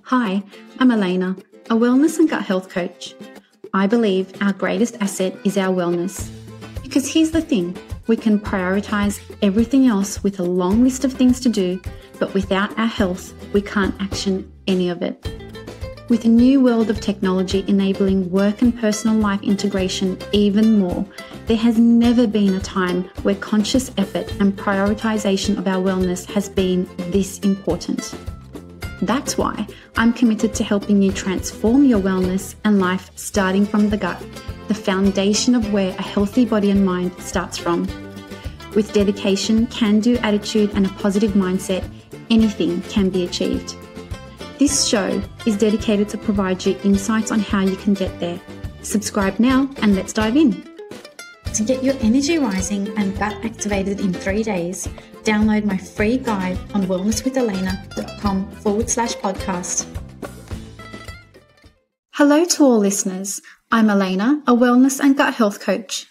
Hi, I'm Elena, a wellness and gut health coach. I believe our greatest asset is our wellness. Because here's the thing, we can prioritize everything else with a long list of things to do, but without our health, we can't action any of it. With a new world of technology enabling work and personal life integration even more, there has never been a time where conscious effort and prioritization of our wellness has been this important. That's why I'm committed to helping you transform your wellness and life starting from the gut, the foundation of where a healthy body and mind starts from. With dedication, can-do attitude, and a positive mindset, anything can be achieved. This show is dedicated to provide you insights on how you can get there. Subscribe now and let's dive in. To get your energy rising and gut activated in 3 days, download my free guide on wellnesswithelena.com/podcast. Hello to all listeners. I'm Elena, a wellness and gut health coach.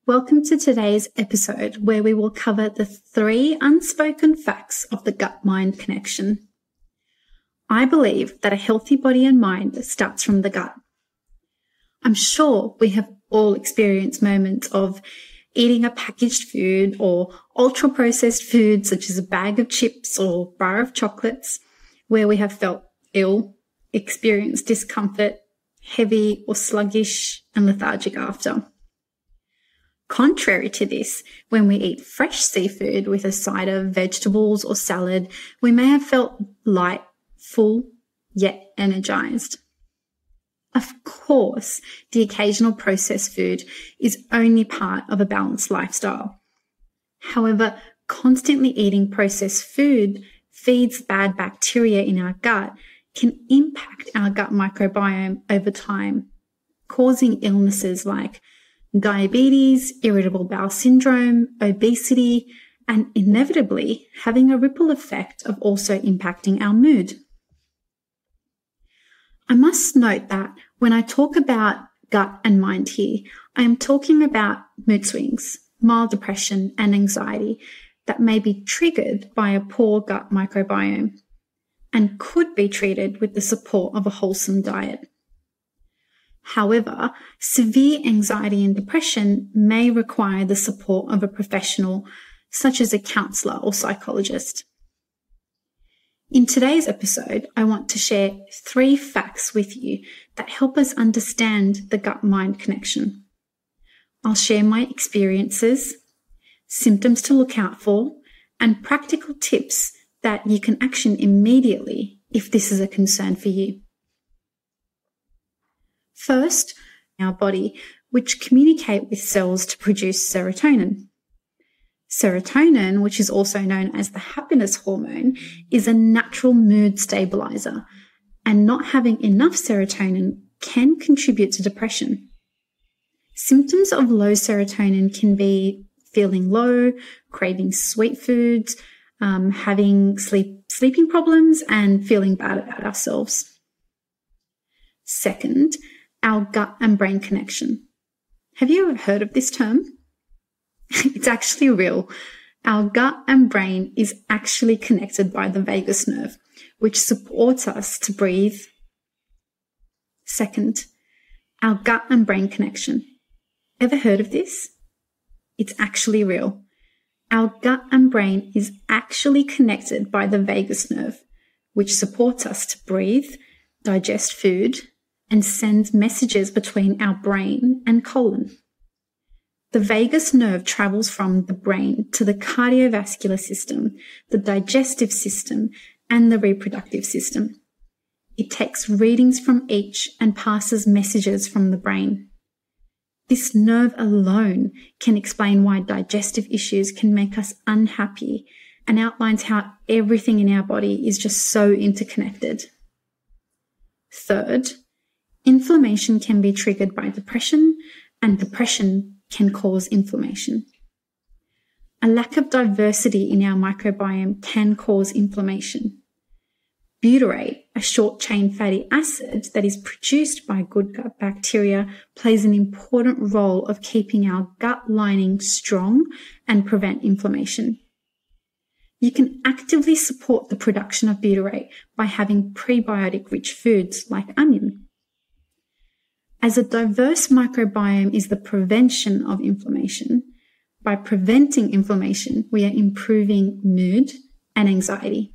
Welcome to today's episode where we will cover the 3 unspoken facts of the gut-mind connection. I believe that a healthy body and mind starts from the gut. I'm sure we have all experienced moments of eating a packaged food or ultra-processed food such as a bag of chips or bar of chocolates where we have felt ill, experienced discomfort, heavy or sluggish and lethargic after. Contrary to this, when we eat fresh seafood with a side of vegetables or salad, we may have felt light, full, yet energized. Of course, the occasional processed food is only part of a balanced lifestyle. However, constantly eating processed food feeds bad bacteria in our gut can impact our gut microbiome over time, causing illnesses like diabetes, irritable bowel syndrome, obesity, and inevitably having a ripple effect of also impacting our mood. I must note that when I talk about gut and mind here, I am talking about mood swings, mild depression, and anxiety that may be triggered by a poor gut microbiome and could be treated with the support of a wholesome diet. However, severe anxiety and depression may require the support of a professional, such as a counselor or psychologist. In today's episode, I want to share 3 facts with you that help us understand the gut-mind connection. I'll share my experiences, symptoms to look out for, and practical tips that you can action immediately if this is a concern for you. First, our body, which communicate with cells to produce serotonin. Serotonin, which is also known as the happiness hormone, is a natural mood stabilizer, and not having enough serotonin can contribute to depression. Symptoms of low serotonin can be feeling low, craving sweet foods, having sleeping problems, and feeling bad about ourselves. Second, our gut and brain connection. Have you ever heard of this term? It's actually real. Our gut and brain is actually connected by the vagus nerve, which supports us to breathe. Second, our gut and brain connection. Ever heard of this? It's actually real. Our gut and brain is actually connected by the vagus nerve, which supports us to breathe, digest food, and send messages between our brain and colon. The vagus nerve travels from the brain to the cardiovascular system, the digestive system, and the reproductive system. It takes readings from each and passes messages from the brain. This nerve alone can explain why digestive issues can make us unhappy and outlines how everything in our body is just so interconnected. Third, inflammation can be triggered by depression, and depression can cause inflammation. A lack of diversity in our microbiome can cause inflammation. Butyrate, a short-chain fatty acid that is produced by good gut bacteria, plays an important role of keeping our gut lining strong and prevent inflammation. You can actively support the production of butyrate by having prebiotic-rich foods like onion. As a diverse microbiome is the prevention of inflammation, by preventing inflammation, we are improving mood and anxiety.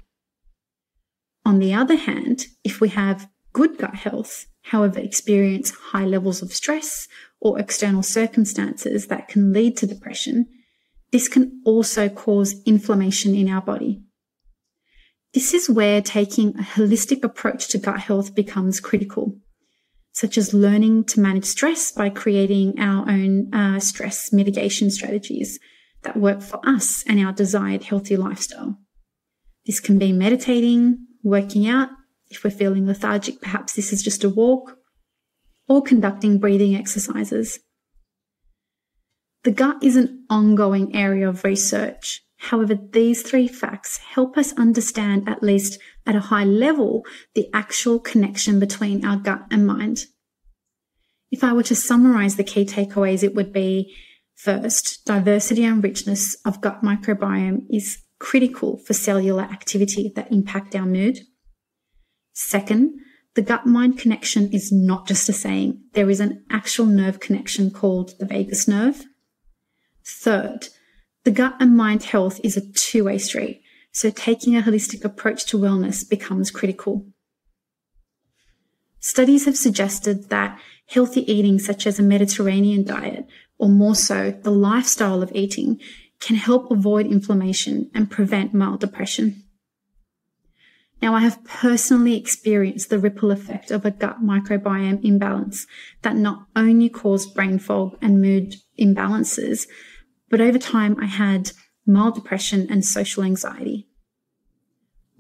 On the other hand, if we have good gut health, however, experience high levels of stress or external circumstances that can lead to depression, this can also cause inflammation in our body. This is where taking a holistic approach to gut health becomes critical, such as learning to manage stress by creating our own stress mitigation strategies that work for us and our desired healthy lifestyle. This can be meditating, working out. If we're feeling lethargic, perhaps this is just a walk, or conducting breathing exercises. The gut is an ongoing area of research. However, these three facts help us understand, at least at a high level, the actual connection between our gut and mind. If I were to summarize the key takeaways, it would be, first, diversity and richness of gut microbiome is critical for cellular activity that impact our mood. Second, the gut-mind connection is not just a saying. There is an actual nerve connection called the vagus nerve. Third, the gut and mind health is a two-way street, so taking a holistic approach to wellness becomes critical. Studies have suggested that healthy eating, such as a Mediterranean diet, or more so, the lifestyle of eating, can help avoid inflammation and prevent mild depression. Now, I have personally experienced the ripple effect of a gut microbiome imbalance that not only caused brain fog and mood imbalances, but over time I had mild depression and social anxiety.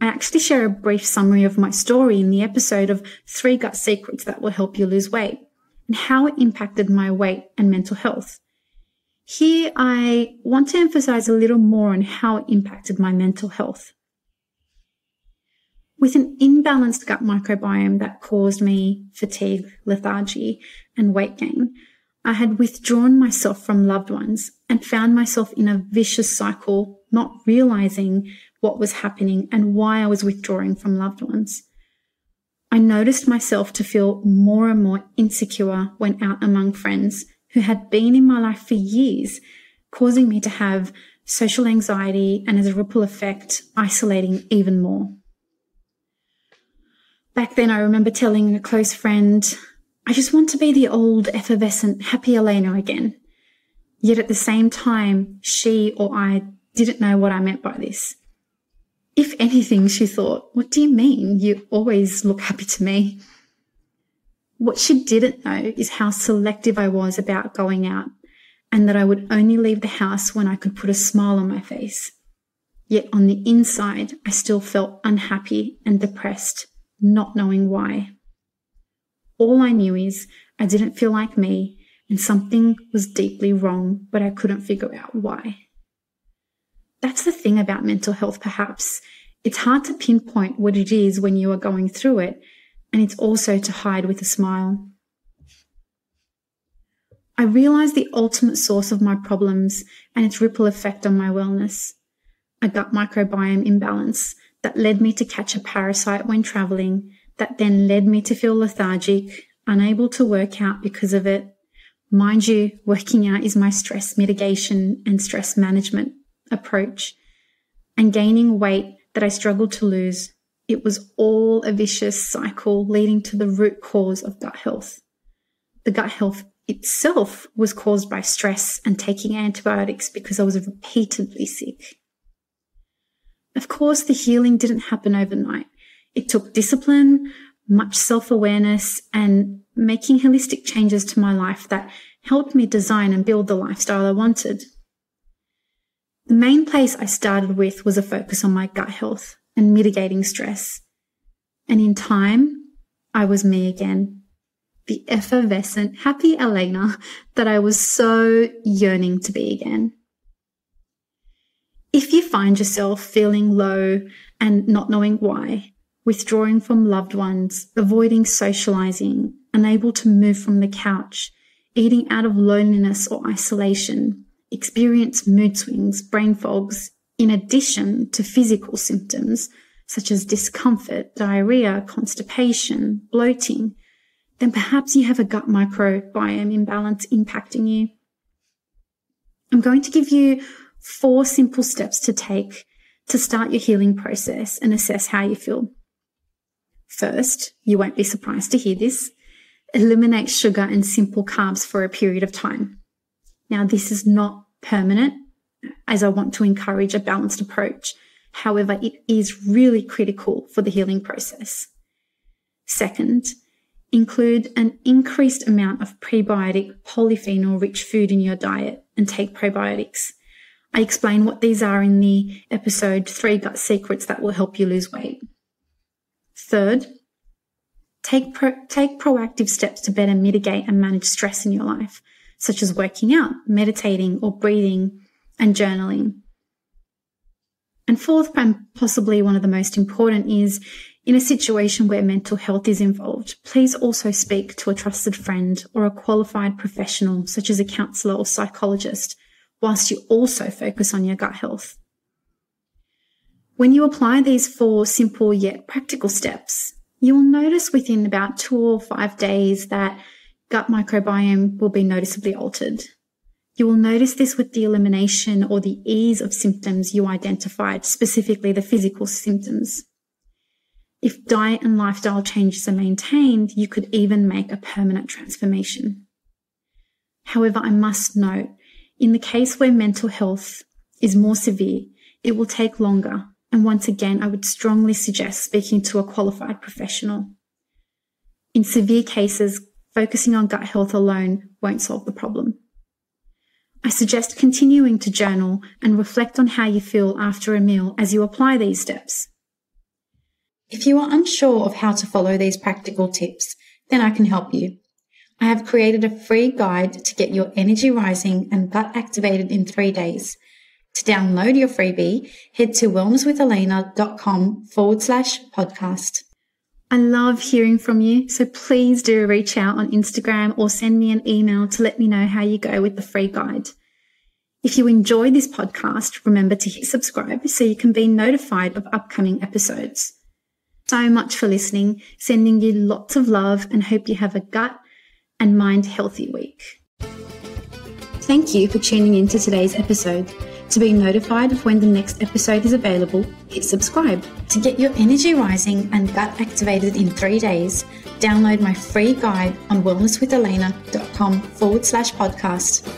I actually share a brief summary of my story in the episode of 3 Gut Secrets That Will Help You Lose Weight and how it impacted my weight and mental health. Here, I want to emphasize a little more on how it impacted my mental health. With an imbalanced gut microbiome that caused me fatigue, lethargy, and weight gain, I had withdrawn myself from loved ones and found myself in a vicious cycle, not realizing what was happening and why I was withdrawing from loved ones. I noticed myself to feel more and more insecure when out among friends who had been in my life for years, causing me to have social anxiety and, as a ripple effect, isolating even more. Back then, I remember telling a close friend, I just want to be the old, effervescent, happy Elena again. Yet at the same time, she or I didn't know what I meant by this. If anything, she thought, what do you mean? You always look happy to me. What she didn't know is how selective I was about going out and that I would only leave the house when I could put a smile on my face. Yet on the inside, I still felt unhappy and depressed, not knowing why. All I knew is I didn't feel like me and something was deeply wrong, but I couldn't figure out why. That's the thing about mental health, perhaps. It's hard to pinpoint what it is when you are going through it, and it's also to hide with a smile. I realized the ultimate source of my problems and its ripple effect on my wellness, a gut microbiome imbalance that led me to catch a parasite when traveling, that then led me to feel lethargic, unable to work out because of it. Mind you, working out is my stress mitigation and stress management approach, and gaining weight that I struggled to lose. It was all a vicious cycle leading to the root cause of gut health. The gut health itself was caused by stress and taking antibiotics because I was repeatedly sick. Of course, the healing didn't happen overnight. It took discipline, much self-awareness, and making holistic changes to my life that helped me design and build the lifestyle I wanted. The main place I started with was a focus on my gut health and mitigating stress. And in time, I was me again, the effervescent, happy Elena that I was so yearning to be again. If you find yourself feeling low and not knowing why, withdrawing from loved ones, avoiding socializing, unable to move from the couch, eating out of loneliness or isolation, experience mood swings, brain fogs, in addition to physical symptoms such as discomfort, diarrhea, constipation, bloating, then perhaps you have a gut microbiome imbalance impacting you. I'm going to give you 4 simple steps to take to start your healing process and assess how you feel. First, you won't be surprised to hear this, eliminate sugar and simple carbs for a period of time. Now, this is not permanent, as I want to encourage a balanced approach. However, it is really critical for the healing process. Second, include an increased amount of prebiotic, polyphenol-rich food in your diet and take probiotics. I explain what these are in the episode 3 Gut Secrets that will help you lose weight. Third, take proactive steps to better mitigate and manage stress in your life, such as working out, meditating, or breathing and journaling. And fourth, and possibly one of the most important, is in a situation where mental health is involved, please also speak to a trusted friend or a qualified professional, such as a counsellor or psychologist, whilst you also focus on your gut health. When you apply these 4 simple yet practical steps, you will notice within about 2 or 5 days that gut microbiome will be noticeably altered. You will notice this with the elimination or the ease of symptoms you identified, specifically the physical symptoms. If diet and lifestyle changes are maintained, you could even make a permanent transformation. However, I must note, in the case where mental health is more severe, it will take longer. And once again, I would strongly suggest speaking to a qualified professional. In severe cases, focusing on gut health alone won't solve the problem. I suggest continuing to journal and reflect on how you feel after a meal as you apply these steps. If you are unsure of how to follow these practical tips, then I can help you. I have created a free guide to get your energy rising and gut activated in 3 days. To download your freebie, head to wellnesswithelena.com/podcast. I love hearing from you, so please do reach out on Instagram or send me an email to let me know how you go with the free guide. If you enjoy this podcast, remember to hit subscribe so you can be notified of upcoming episodes. So much for listening, sending you lots of love and hope you have a gut and mind healthy week. Thank you for tuning in to today's episode. To be notified of when the next episode is available, hit subscribe. To get your energy rising and gut activated in 3 days, download my free guide on wellnesswithelena.com/podcast.